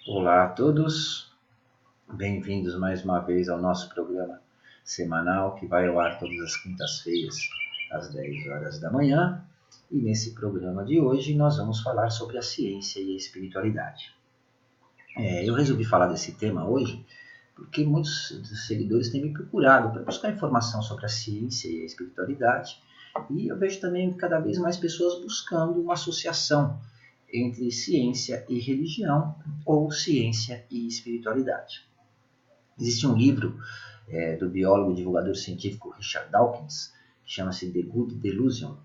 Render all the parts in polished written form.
Olá a todos, bem-vindos mais uma vez ao nosso programa semanal que vai ao ar todas as quintas-feiras às 10 horas da manhã. E nesse programa de hoje nós vamos falar sobre a ciência e a espiritualidade. Eu resolvi falar desse tema hoje porque muitos dos seguidores têm me procurado para buscar informação sobre a ciência e a espiritualidade, e eu vejo também cada vez mais pessoas buscando uma associação entre ciência e religião ou ciência e espiritualidade. Existe um livro do biólogo e divulgador científico Richard Dawkins, que chama-se The Good Delusion,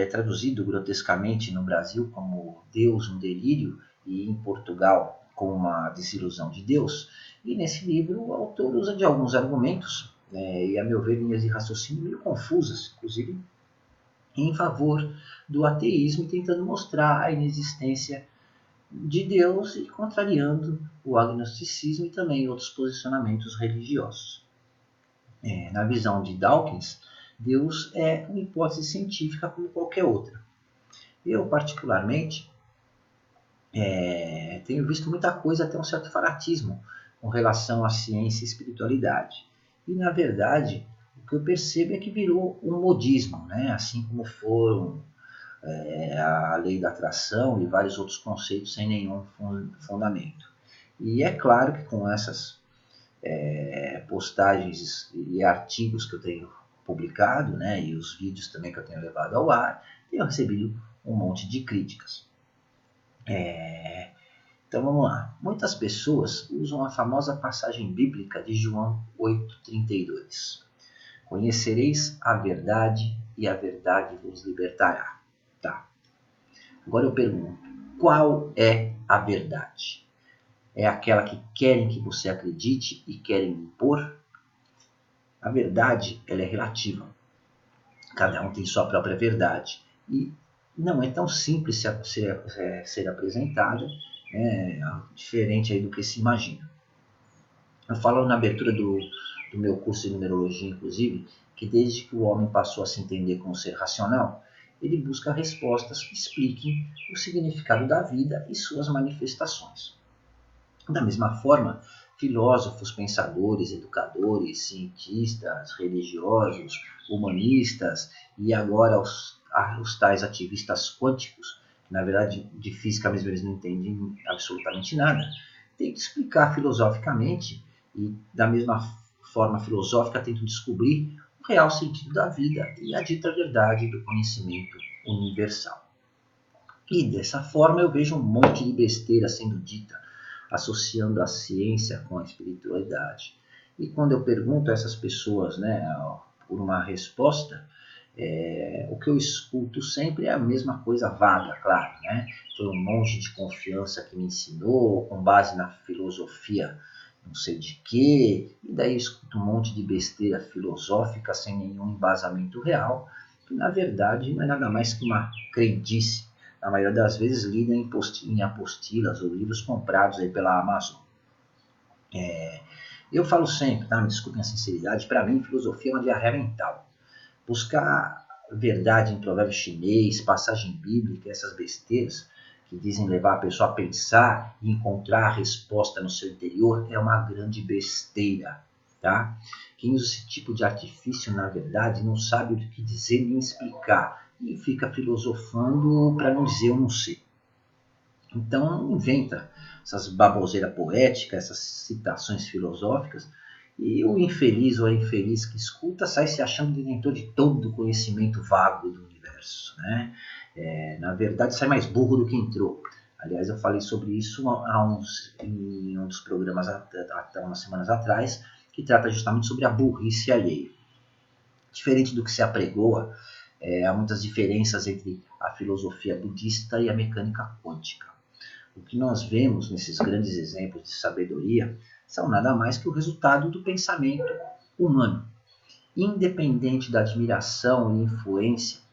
traduzido grotescamente no Brasil como Deus um delírio e em Portugal como uma desilusão de Deus. E nesse livro o autor usa de alguns argumentos, e a meu ver linhas de raciocínio meio confusas, inclusive em favor do ateísmo, tentando mostrar a inexistência de Deus e contrariando o agnosticismo e também outros posicionamentos religiosos. Na visão de Dawkins, Deus é uma hipótese científica como qualquer outra. Eu, particularmente, tenho visto muita coisa, até um certo fanatismo com relação à ciência e espiritualidade. E, na verdade, o que eu percebo é que virou um modismo, né? Assim como foram a lei da atração e vários outros conceitos sem nenhum fundamento. E é claro que com essas postagens e artigos que eu tenho publicado, né, e os vídeos também que eu tenho levado ao ar, tenho recebido um monte de críticas. Então vamos lá. Muitas pessoas usam a famosa passagem bíblica de João 8,32. Conhecereis a verdade e a verdade vos libertará. Tá. Agora eu pergunto, qual é a verdade? É aquela que querem que você acredite e querem impor? A verdade, ela é relativa. Cada um tem sua própria verdade. E não é tão simples ser apresentada, diferente aí do que se imagina. Eu falo na abertura do meu curso de numerologia, inclusive, que desde que o homem passou a se entender como ser racional, ele busca respostas que expliquem o significado da vida e suas manifestações. Da mesma forma, filósofos, pensadores, educadores, cientistas, religiosos, humanistas e agora os tais ativistas quânticos, que na verdade de física mesmo eles não entendem absolutamente nada, têm que explicar filosoficamente e da mesma forma filosófica tentam descobrir o real sentido da vida e a dita verdade do conhecimento universal. E dessa forma eu vejo um monte de besteira sendo dita, associando a ciência com a espiritualidade. E quando eu pergunto a essas pessoas, por uma resposta, o que eu escuto sempre é a mesma coisa vaga, claro, né? Foi um monge de confiança que me ensinou, com base na filosofia não sei de quê, e daí eu escuto um monte de besteira filosófica sem nenhum embasamento real, que na verdade não é nada mais que uma crendice, na maioria das vezes lida em apostilas ou livros comprados aí pela Amazon. Eu falo sempre, tá? Me desculpem a sinceridade, para mim filosofia é uma diarreia mental. Buscar verdade em provérbio chinês, passagem bíblica, essas besteiras que dizem levar a pessoa a pensar e encontrar a resposta no seu interior é uma grande besteira, tá? Quem usa esse tipo de artifício, na verdade, não sabe o que dizer nem explicar e fica filosofando para não dizer eu não sei. Então inventa essas baboseiras poéticas, essas citações filosóficas, e o infeliz ou a infeliz que escuta sai se achando detentor de todo o conhecimento vago do universo, né? Na verdade, sai mais burro do que entrou. Aliás, eu falei sobre isso em um dos programas até umas semanas atrás, que trata justamente sobre a burrice alheia. Diferente do que se apregoa, há muitas diferenças entre a filosofia budista e a mecânica quântica. O que nós vemos nesses grandes exemplos de sabedoria são nada mais que o resultado do pensamento humano. Independente da admiração e influência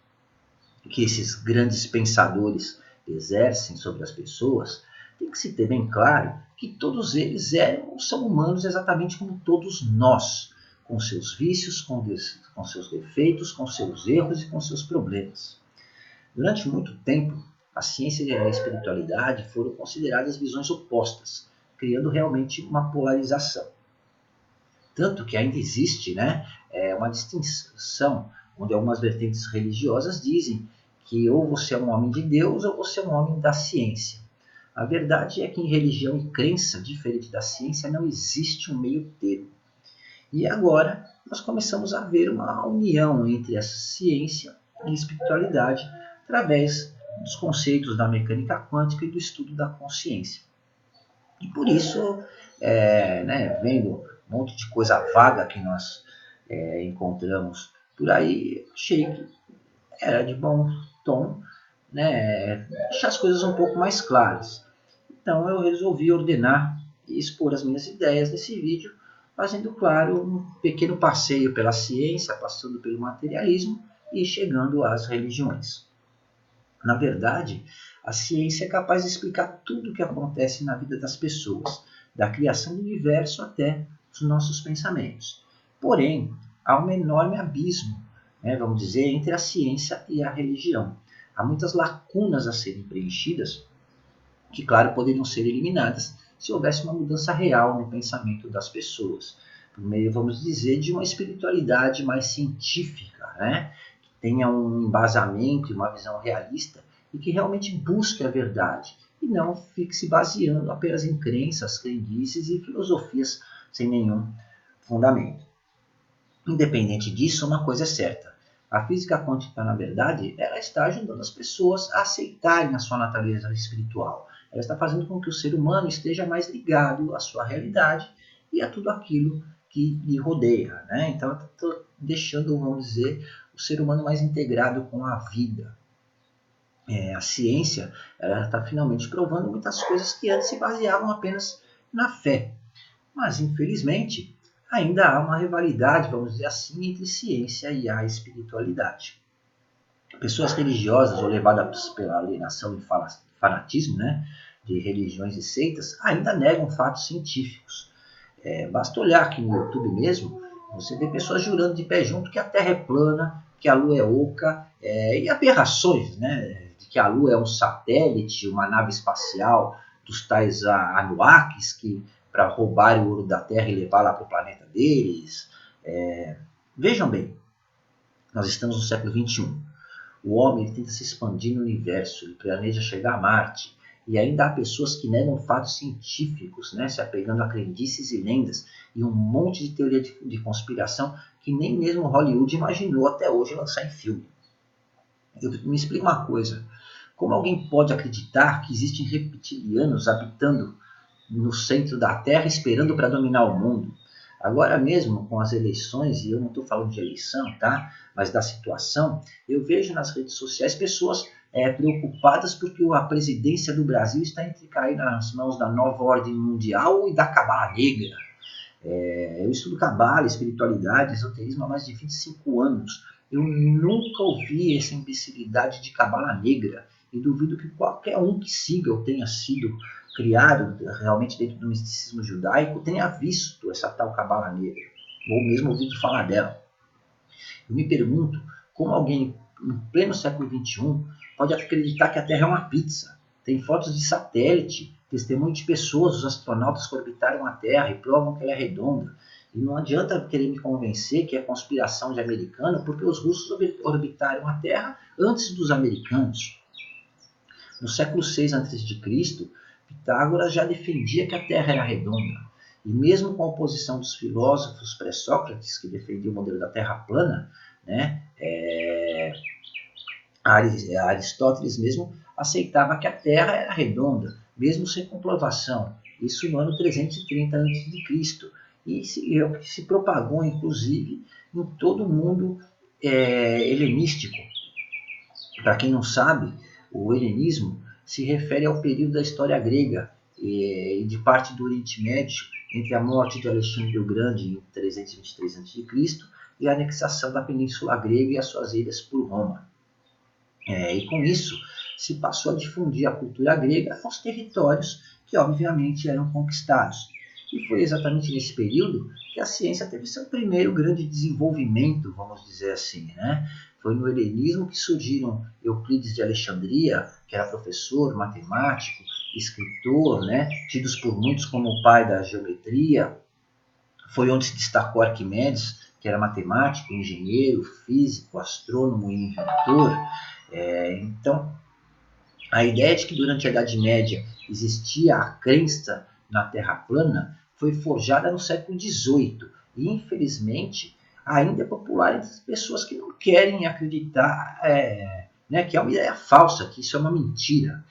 que esses grandes pensadores exercem sobre as pessoas, tem que se ter bem claro que todos eles são humanos exatamente como todos nós, com seus vícios, com seus defeitos, com seus erros e com seus problemas. Durante muito tempo, a ciência e a espiritualidade foram consideradas visões opostas, criando realmente uma polarização. Tanto que ainda existe, né, uma distinção, onde algumas vertentes religiosas dizem que ou você é um homem de Deus ou você é um homem da ciência. A verdade é que em religião e crença, diferente da ciência, não existe um meio termo. E agora nós começamos a ver uma união entre essa ciência e espiritualidade através dos conceitos da mecânica quântica e do estudo da consciência. E por isso, vendo um monte de coisa vaga que nós encontramos por aí, achei que era de bom tom, né, deixar as coisas um pouco mais claras. Então eu resolvi ordenar e expor as minhas ideias nesse vídeo, fazendo, claro, um pequeno passeio pela ciência, passando pelo materialismo e chegando às religiões. Na verdade, a ciência é capaz de explicar tudo o que acontece na vida das pessoas, da criação do universo até os nossos pensamentos. Porém, há um enorme abismo, vamos dizer, entre a ciência e a religião. Há muitas lacunas a serem preenchidas, que, claro, poderiam ser eliminadas se houvesse uma mudança real no pensamento das pessoas, por meio, vamos dizer, de uma espiritualidade mais científica, que tenha um embasamento e uma visão realista e que realmente busque a verdade e não fique se baseando apenas em crenças, crendices e filosofias sem nenhum fundamento. Independente disso, uma coisa é certa: a física quântica, na verdade, ela está ajudando as pessoas a aceitarem a sua natureza espiritual. Ela está fazendo com que o ser humano esteja mais ligado à sua realidade e a tudo aquilo que lhe rodeia. Então, eu estou deixando, vamos dizer, o ser humano mais integrado com a vida. A ciência está finalmente provando muitas coisas que antes se baseavam apenas na fé. Mas, infelizmente, ainda há uma rivalidade, vamos dizer assim, entre ciência e a espiritualidade. Pessoas religiosas ou levadas pela alienação e fanatismo, de religiões e seitas, ainda negam fatos científicos. Basta olhar aqui no YouTube mesmo, você vê pessoas jurando de pé junto que a Terra é plana, que a Lua é oca, e aberrações, de que a Lua é um satélite, uma nave espacial dos tais Anunnakis, que para roubar o ouro da Terra e levar lá para o planeta deles. Vejam bem, nós estamos no século XXI. O homem tenta se expandir no universo, ele planeja chegar a Marte, e ainda há pessoas que negam fatos científicos, se apegando a crendices e lendas, e um monte de teoria de conspiração que nem mesmo Hollywood imaginou até hoje lançar em filme. Me explica uma coisa: como alguém pode acreditar que existem reptilianos habitando no centro da Terra esperando para dominar o mundo? Agora mesmo, com as eleições, e eu não estou falando de eleição, mas da situação, eu vejo nas redes sociais pessoas preocupadas porque a presidência do Brasil está entre cair nas mãos da nova ordem mundial e da cabala negra. Eu estudo cabala, espiritualidade, esoterismo há mais de 25 anos. Eu nunca ouvi essa imbecilidade de cabala negra e duvido que qualquer um que siga ou tenha sido criado realmente dentro do misticismo judaico tenha visto essa tal cabala negra, ou mesmo ouvido falar dela. Eu me pergunto como alguém em pleno século XXI pode acreditar que a Terra é uma pizza. Tem fotos de satélite, testemunho de pessoas, os astronautas que orbitaram a Terra e provam que ela é redonda. E não adianta querer me convencer que é conspiração de americano, porque os russos orbitaram a Terra antes dos americanos. No século VI a.C., Pitágoras já defendia que a Terra era redonda. E mesmo com a oposição dos filósofos pré-Sócrates, que defendiam o modelo da Terra plana, Aristóteles mesmo aceitava que a Terra era redonda, mesmo sem comprovação. Isso no ano 330 a.C. E se propagou, inclusive, em todo o mundo helenístico. Para quem não sabe, o helenismo se refere ao período da história grega e de parte do Oriente Médio, entre a morte de Alexandre o Grande em 323 a.C. e a anexação da Península Grega e as suas ilhas por Roma. E com isso se passou a difundir a cultura grega aos territórios que obviamente eram conquistados. E foi exatamente nesse período que a ciência teve seu primeiro grande desenvolvimento, vamos dizer assim. Foi no helenismo que surgiram Euclides de Alexandria, que era professor, matemático, escritor, né, tidos por muitos como o pai da geometria. Foi onde se destacou Arquimedes, que era matemático, engenheiro, físico, astrônomo e inventor. Então, a ideia de que durante a Idade Média existia a crença na Terra plana foi forjada no século XVIII e, infelizmente, ainda é popular entre as pessoas que não querem acreditar né, que é uma ideia falsa, que isso é uma mentira.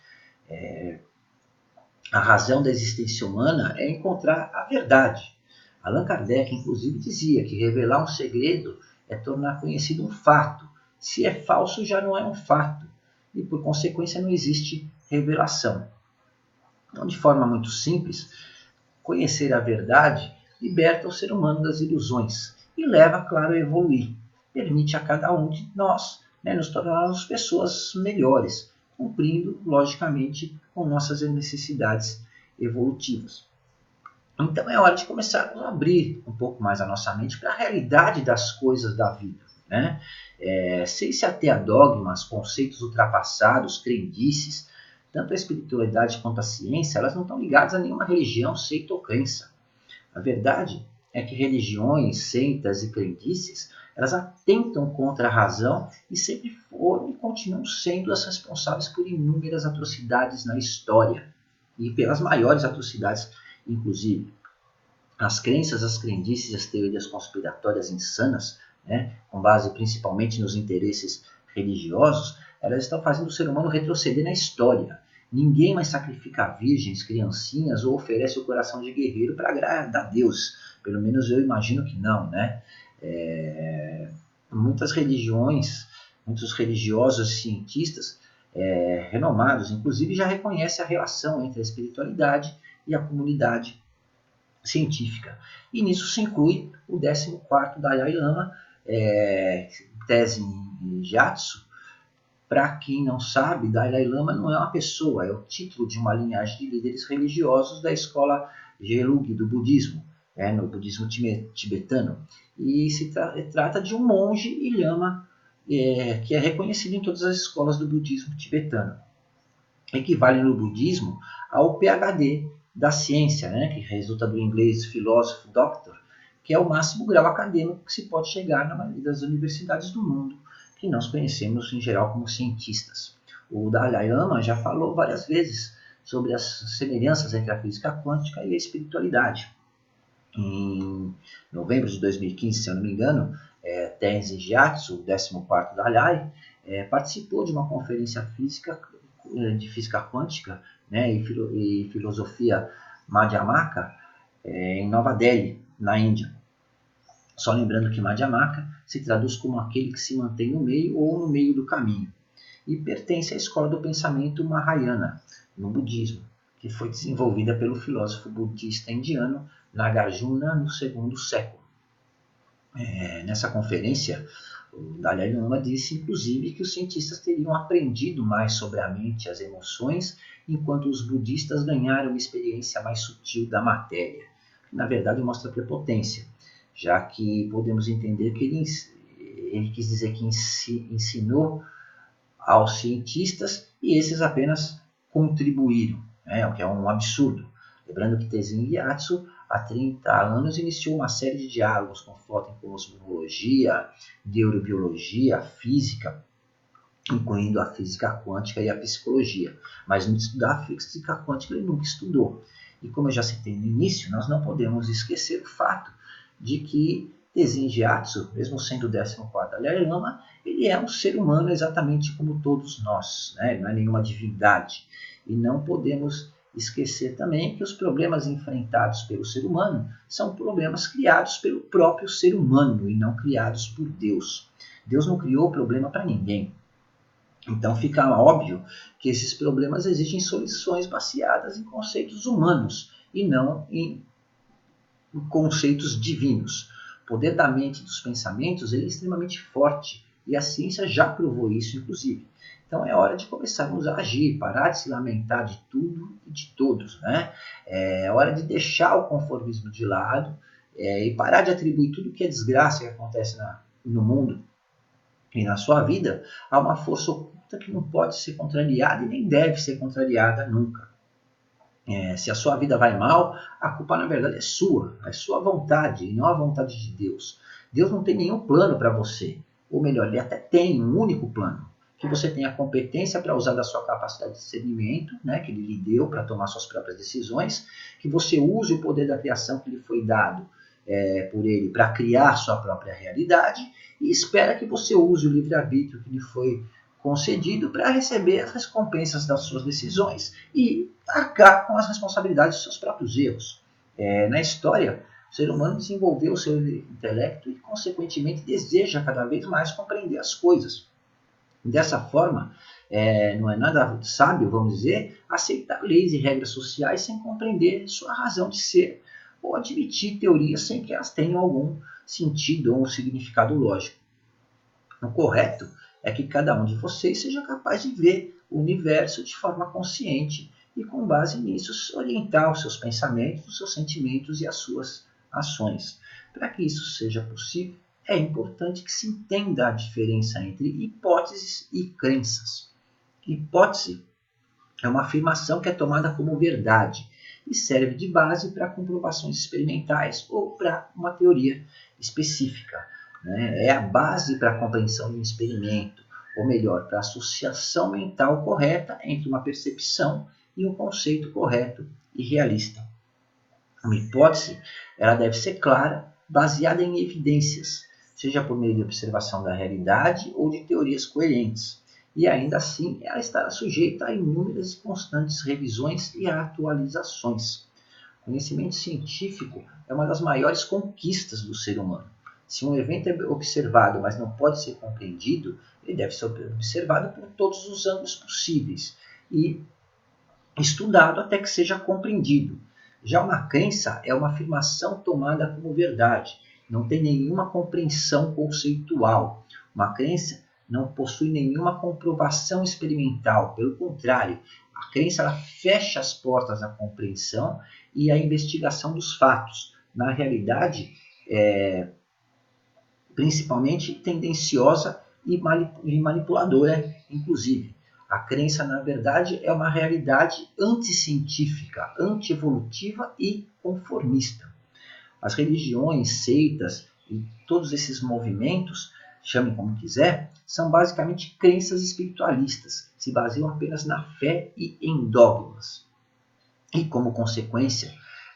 A razão da existência humana é encontrar a verdade. Allan Kardec, inclusive, dizia que revelar um segredo é tornar conhecido um fato. Se é falso, já não é um fato. E, por consequência, não existe revelação. Então, de forma muito simples, conhecer a verdade liberta o ser humano das ilusões e leva, claro, a evoluir. Permite a cada um de nós, né, nos tornarmos pessoas melhores, cumprindo, logicamente, com nossas necessidades evolutivas. Então é hora de começar a abrir um pouco mais a nossa mente para a realidade das coisas da vida, né? Sem se ater a dogmas, conceitos ultrapassados, crendices, tanto a espiritualidade quanto a ciência, elas não estão ligadas a nenhuma religião, seita ou crença. A verdade é que religiões, seitas e crendices, elas atentam contra a razão e sempre foram e continuam sendo as responsáveis por inúmeras atrocidades na história e pelas maiores atrocidades, inclusive. As crenças, as crendices e as teorias conspiratórias insanas, né, com base principalmente nos interesses religiosos, elas estão fazendo o ser humano retroceder na história. Ninguém mais sacrifica virgens, criancinhas ou oferece o coração de guerreiro para agradar a Deus. Pelo menos eu imagino que não, né? Muitas religiões, muitos religiosos e cientistas renomados, inclusive, já reconhecem a relação entre a espiritualidade e a comunidade científica. E nisso se inclui o 14º Dalai Lama, Tenzin Gyatso. Para quem não sabe, Dalai Lama não é uma pessoa, é o título de uma linhagem de líderes religiosos da escola Gelug do budismo, no budismo tibetano. E se trata de um monge e lama que é reconhecido em todas as escolas do budismo tibetano. Equivale no budismo ao PhD da ciência, né, que resulta do inglês philosopher doctor, que é o máximo grau acadêmico que se pode chegar na maioria das universidades do mundo, que nós conhecemos em geral como cientistas. O Dalai Lama já falou várias vezes sobre as semelhanças entre a física quântica e a espiritualidade. Em novembro de 2015, se eu não me engano, Tenzin Gyatso, o 14º Dalai, participou de uma conferência de física quântica, né, e filosofia Madhyamaka em Nova Delhi, na Índia. Só lembrando que Madhyamaka se traduz como aquele que se mantém no meio ou no meio do caminho, e pertence à escola do pensamento Mahayana, no budismo, que foi desenvolvida pelo filósofo budista indiano Nagarjuna no segundo século. Nessa conferência, o Dalai Lama disse, inclusive, que os cientistas teriam aprendido mais sobre a mente e as emoções, enquanto os budistas ganharam uma experiência mais sutil da matéria. Na verdade, mostra prepotência, já que podemos entender que ele quis dizer que ensinou aos cientistas e esses apenas contribuíram, o que é um absurdo. Lembrando que Tenzin Gyatso, há 30 anos, iniciou uma série de diálogos com foco em cosmologia, neurobiologia, física, incluindo a física quântica e a psicologia. Mas no estudar a física quântica ele nunca estudou. E como eu já citei no início, nós não podemos esquecer o fato de que Tenzin Gyatso, mesmo sendo o 14º Dalai Lama, ele é um ser humano exatamente como todos nós, né? Ele não é nenhuma divindade. E não podemos esquecer também que os problemas enfrentados pelo ser humano são problemas criados pelo próprio ser humano e não criados por Deus. Deus não criou problema para ninguém. Então fica óbvio que esses problemas exigem soluções baseadas em conceitos humanos e não em conceitos divinos. O poder da mente e dos pensamentos é extremamente forte e a ciência já provou isso, inclusive. Então é hora de começarmos a agir, parar de se lamentar de tudo e de todos, né? É hora de deixar o conformismo de lado e parar de atribuir tudo que é desgraça que acontece no mundo E na sua vida há uma força oculta que não pode ser contrariada e nem deve ser contrariada nunca. Se a sua vida vai mal, a culpa na verdade é sua vontade e não a vontade de Deus. Deus não tem nenhum plano para você, ou melhor, ele até tem um único plano, que você tenha competência para usar da sua capacidade de discernimento, né, que ele lhe deu para tomar suas próprias decisões, que você use o poder da criação que lhe foi dado por ele para criar sua própria realidade, e espera que você use o livre-arbítrio que lhe foi concedido para receber as recompensas das suas decisões e arcar com as responsabilidades dos seus próprios erros. Na história, o ser humano desenvolveu o seu intelecto e, consequentemente, deseja cada vez mais compreender as coisas. Dessa forma, não é nada sábio, vamos dizer, aceitar leis e regras sociais sem compreender sua razão de ser, ou admitir teorias sem que elas tenham algum sentido ou significado lógico. O correto é que cada um de vocês seja capaz de ver o universo de forma consciente e, com base nisso, orientar os seus pensamentos, os seus sentimentos e as suas ações. Para que isso seja possível, é importante que se entenda a diferença entre hipóteses e crenças. Hipótese é uma afirmação que é tomada como verdade e serve de base para comprovações experimentais ou para uma teoria específica. É a base para a compreensão de um experimento, ou melhor, para a associação mental correta entre uma percepção e um conceito correto e realista. Uma hipótese ela deve ser clara, baseada em evidências, seja por meio de observação da realidade ou de teorias coerentes. E ainda assim, ela estará sujeita a inúmeras e constantes revisões e atualizações. O conhecimento científico é uma das maiores conquistas do ser humano. Se um evento é observado, mas não pode ser compreendido, ele deve ser observado por todos os ângulos possíveis e estudado até que seja compreendido. Já uma crença é uma afirmação tomada como verdade, não tem nenhuma compreensão conceitual. Uma crença não possui nenhuma comprovação experimental, pelo contrário, a crença ela fecha as portas à compreensão e à investigação dos fatos. Na realidade, principalmente tendenciosa e manipuladora, inclusive. A crença, na verdade, é uma realidade anticientífica, antievolutiva e conformista. As religiões, seitas e todos esses movimentos, chame como quiser, são basicamente crenças espiritualistas, se baseiam apenas na fé e em dogmas. E como consequência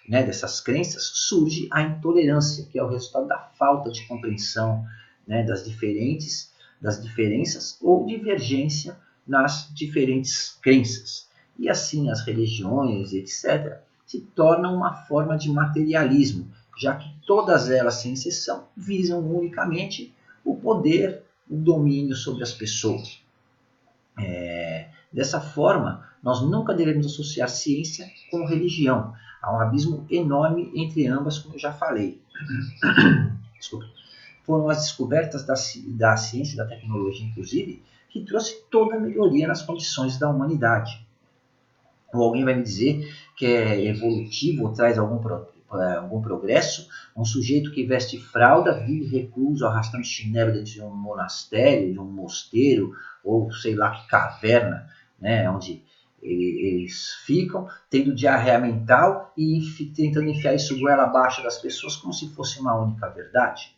dessas crenças, surge a intolerância, que é o resultado da falta de compreensão das diferenças ou divergência nas diferentes crenças. E assim as religiões, etc., se tornam uma forma de materialismo, já que todas elas, sem exceção, visam unicamente o poder, o domínio sobre as pessoas. Dessa forma, nós nunca devemos associar ciência com religião. Há um abismo enorme entre ambas, como eu já falei. Desculpa. Foram as descobertas da ciência e da tecnologia, inclusive, que trouxe toda a melhoria nas condições da humanidade. Ou alguém vai me dizer que é evolutivo ou traz algum progresso, um sujeito que veste fralda, vive recluso, arrastando chinelo dentro de um monastério, de um mosteiro, ou sei lá que caverna, onde eles ficam, tendo diarreia mental e tentando enfiar isso goela abaixo das pessoas como se fosse uma única verdade.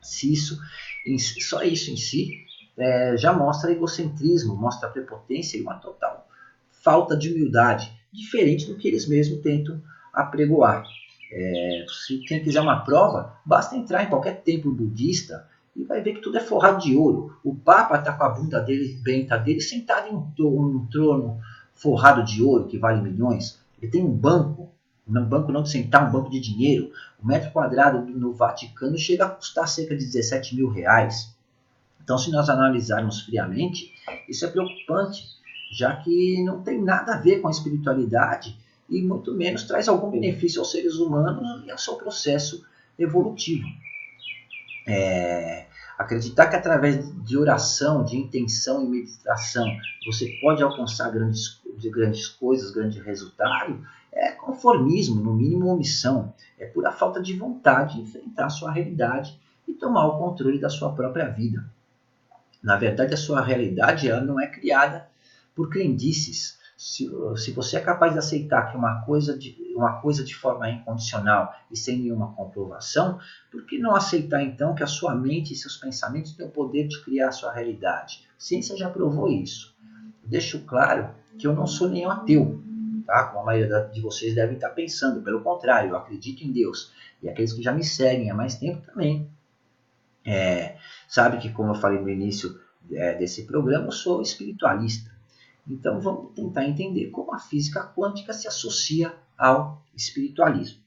Só isso em si já mostra egocentrismo, mostra prepotência e uma total falta de humildade, diferente do que eles mesmos tentam apregoar. Se quem quiser uma prova, basta entrar em qualquer templo budista e vai ver que tudo é forrado de ouro. O Papa está com a bunda benta dele sentado em um trono forrado de ouro que vale milhões. Ele tem um banco não de sentar, um banco de dinheiro. O metro quadrado no Vaticano chega a custar cerca de 17 mil reais. Então, se nós analisarmos friamente, isso é preocupante, já que não tem nada a ver com a espiritualidade e muito menos traz algum benefício aos seres humanos e ao seu processo evolutivo. Acreditar que através de oração, de intenção e meditação você pode alcançar grandes coisas, grande resultado, é conformismo, no mínimo omissão. É pura falta de vontade de enfrentar a sua realidade e tomar o controle da sua própria vida. Na verdade, a sua realidade ela não é criada por crendices. Se você é capaz de aceitar que uma coisa de forma incondicional e sem nenhuma comprovação, por que não aceitar então que a sua mente e seus pensamentos têm o poder de criar a sua realidade? A ciência já provou isso. Deixo claro que eu não sou nenhum ateu, tá? Como a maioria de vocês devem estar pensando. Pelo contrário, eu acredito em Deus. E aqueles que já me seguem há mais tempo também sabe que, como eu falei no início desse programa, eu sou espiritualista. Então vamos tentar entender como a física quântica se associa ao espiritualismo.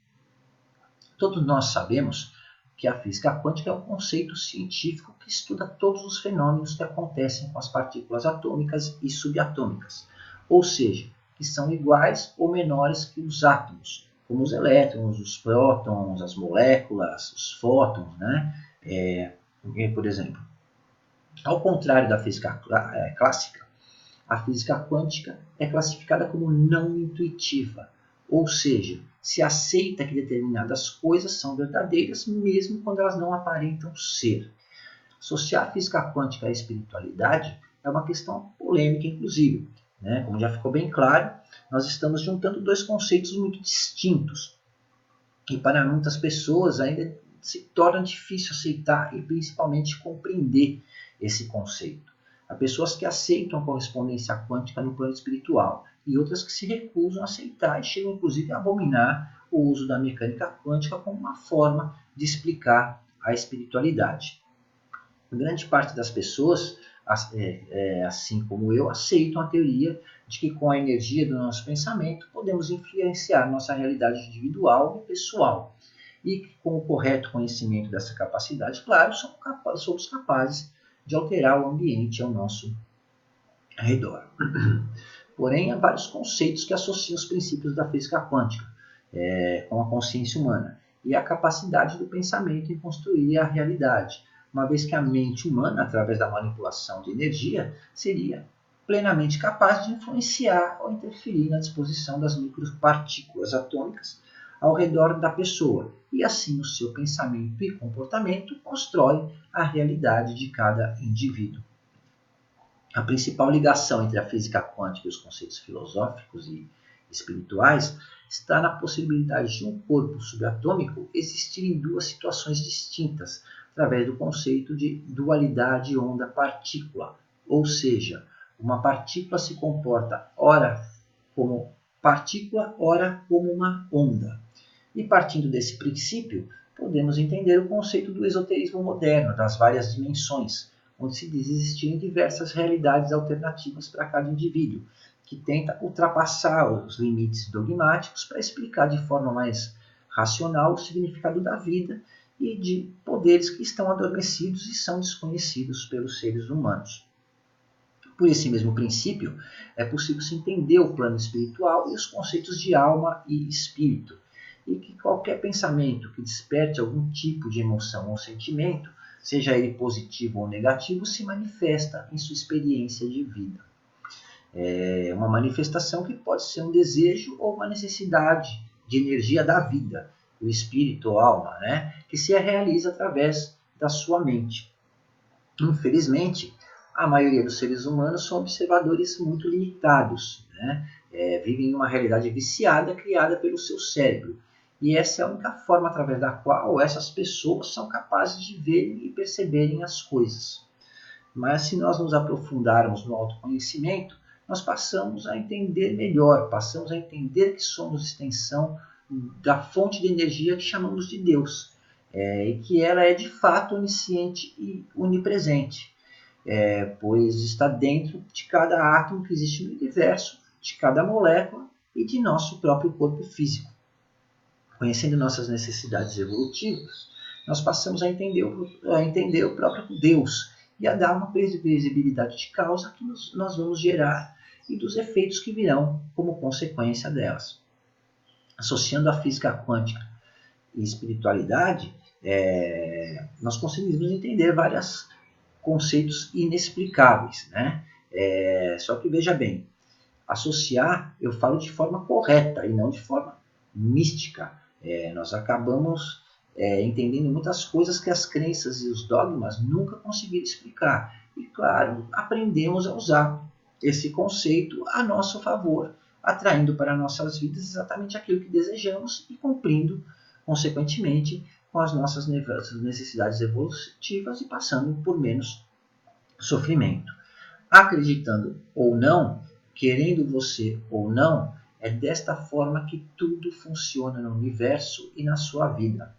Todos nós sabemos que a física quântica é um conceito científico que estuda todos os fenômenos que acontecem com as partículas atômicas e subatômicas, ou seja, que são iguais ou menores que os átomos, como os elétrons, os prótons, as moléculas, os fótons, né? Por exemplo. Ao contrário da física clássica, a física quântica é classificada como não intuitiva, ou seja, se aceita que determinadas coisas são verdadeiras mesmo quando elas não aparentam ser. Associar a física quântica à espiritualidade é uma questão polêmica, inclusive. Né? Como já ficou bem claro, nós estamos juntando dois conceitos muito distintos. E para muitas pessoas ainda se torna difícil aceitar e principalmente compreender esse conceito. Há pessoas que aceitam a correspondência quântica no plano espiritual e outras que se recusam a aceitar e chegam inclusive a abominar o uso da mecânica quântica como uma forma de explicar a espiritualidade. Grande parte das pessoas, assim como eu, aceitam a teoria de que com a energia do nosso pensamento podemos influenciar nossa realidade individual e pessoal. E que com o correto conhecimento dessa capacidade, claro, somos capazes de alterar o ambiente ao nosso redor. Porém, há vários conceitos que associam os princípios da física quântica com a consciência humana e a capacidade do pensamento em construir a realidade, uma vez que a mente humana, através da manipulação de energia, seria plenamente capaz de influenciar ou interferir na disposição das micropartículas atômicas ao redor da pessoa, e assim o seu pensamento e comportamento constrói a realidade de cada indivíduo. A principal ligação entre a física quântica e os conceitos filosóficos e espirituais está na possibilidade de um corpo subatômico existir em duas situações distintas, através do conceito de dualidade onda-partícula, ou seja, uma partícula se comporta ora como partícula, ora como uma onda. E partindo desse princípio, podemos entender o conceito do esoterismo moderno, das várias dimensões, onde se diz existirem diversas realidades alternativas para cada indivíduo, que tenta ultrapassar os limites dogmáticos para explicar de forma mais racional o significado da vida e de poderes que estão adormecidos e são desconhecidos pelos seres humanos. Por esse mesmo princípio, é possível se entender o plano espiritual e os conceitos de alma e espírito, e que qualquer pensamento que desperte algum tipo de emoção ou sentimento, seja ele positivo ou negativo, se manifesta em sua experiência de vida. É uma manifestação que pode ser um desejo ou uma necessidade de energia da vida, o espírito ou alma, né? Que se realiza através da sua mente. Infelizmente, a maioria dos seres humanos são observadores muito limitados, né? Vivem em uma realidade viciada criada pelo seu cérebro. E essa é a única forma através da qual essas pessoas são capazes de verem e perceberem as coisas. Mas se nós nos aprofundarmos no autoconhecimento, nós passamos a entender melhor, passamos a entender que somos extensão da fonte de energia que chamamos de Deus, e que ela é de fato onisciente e onipresente, pois está dentro de cada átomo que existe no universo, de cada molécula e de nosso próprio corpo físico. Conhecendo nossas necessidades evolutivas, nós passamos a entender o próprio Deus e a dar uma previsibilidade de causa que nós vamos gerar e dos efeitos que virão como consequência delas. Associando a física quântica e espiritualidade, nós conseguimos entender vários conceitos inexplicáveis, né? Só que veja bem, associar eu falo de forma correta e não de forma mística. Nós acabamos entendendo muitas coisas que as crenças e os dogmas nunca conseguiram explicar. e, claro, aprendemos a usar esse conceito a nosso favor, atraindo para nossas vidas exatamente aquilo que desejamos e cumprindo, consequentemente, com as nossas necessidades evolutivas e passando por menos sofrimento. Acreditando ou não, querendo você ou não, é desta forma que tudo funciona no universo e na sua vida.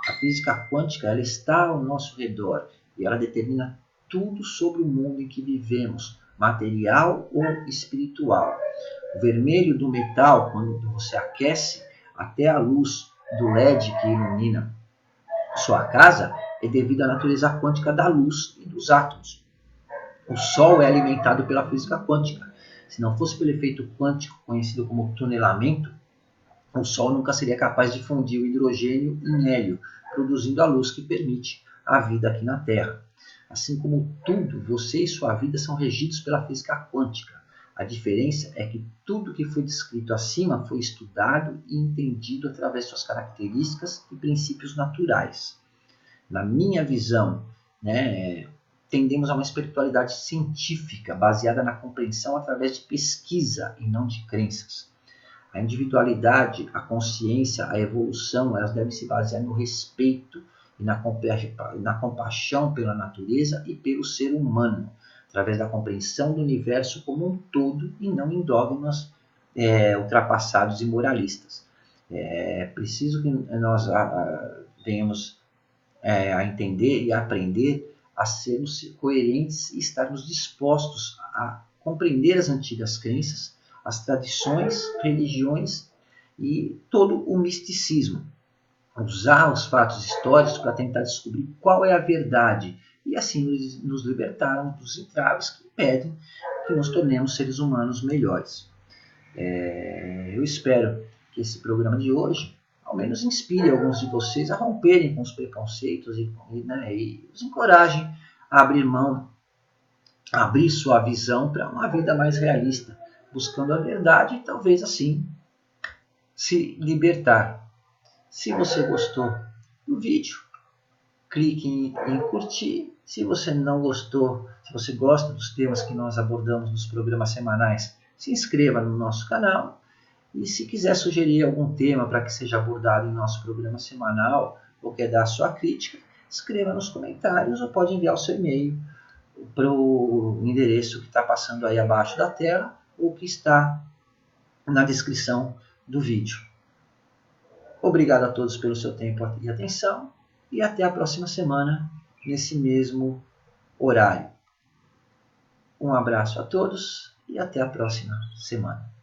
A física quântica ela está ao nosso redor e ela determina tudo sobre o mundo em que vivemos, material ou espiritual. O vermelho do metal, quando você aquece, até a luz do LED que ilumina sua casa, é devido à natureza quântica da luz e dos átomos. O Sol é alimentado pela física quântica. Se não fosse pelo efeito quântico, conhecido como tunelamento, o Sol nunca seria capaz de fundir o hidrogênio em hélio, produzindo a luz que permite a vida aqui na Terra. Assim como tudo, você e sua vida são regidos pela física quântica. A diferença é que tudo que foi descrito acima foi estudado e entendido através de suas características e princípios naturais. Na minha visão, tendemos a uma espiritualidade científica baseada na compreensão através de pesquisa e não de crenças. A individualidade, a consciência, a evolução, elas devem se basear no respeito e na compaixão pela natureza e pelo ser humano, através da compreensão do universo como um todo e não em dogmas ultrapassados e moralistas. É preciso que nós venhamos a entender e a aprender a sermos coerentes e estarmos dispostos a compreender as antigas crenças, as tradições, religiões e todo o misticismo. Usar os fatos históricos para tentar descobrir qual é a verdade e assim nos libertarmos dos entraves que impedem que nos tornemos seres humanos melhores. Eu espero que esse programa de hoje ao menos inspire alguns de vocês a romperem com os preconceitos e os encorajem a abrir mão, a abrir sua visão para uma vida mais realista, buscando a verdade e talvez assim se libertar. Se você gostou do vídeo, clique em curtir. Se você não gostou, se você gosta dos temas que nós abordamos nos programas semanais, se inscreva no nosso canal. E se quiser sugerir algum tema para que seja abordado em nosso programa semanal ou quer dar sua crítica, escreva nos comentários ou pode enviar o seu e-mail para o endereço que está passando aí abaixo da tela ou que está na descrição do vídeo. Obrigado a todos pelo seu tempo e atenção e até a próxima semana nesse mesmo horário. Um abraço a todos e até a próxima semana.